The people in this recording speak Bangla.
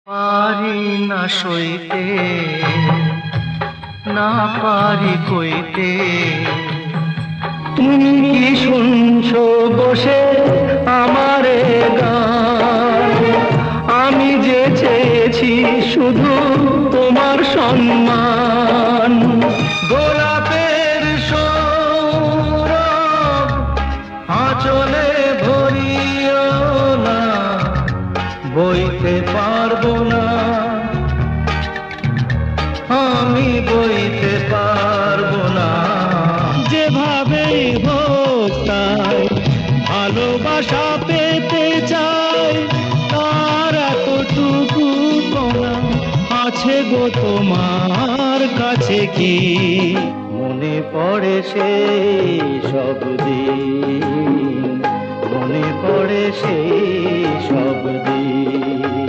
পারি না সইতে, না পারি কইতে, তুমি কি শুনছো বসে আমারে গান? আমি যে চেয়েছি শুধু তোমার সম্মান। গোলাপের সৌরভ আঁচলে ভরিও না, বইতে পারবো না, আমি বইতে পারবো না। যেভাবেই হোক তাই ভালোবাসা পেতে চাই, তার এতটুকু কোনা আছে গো তোমার কাছে কি? মনে পড়ে সেই সব দিন, মনে পড়ে সেই সব দিন।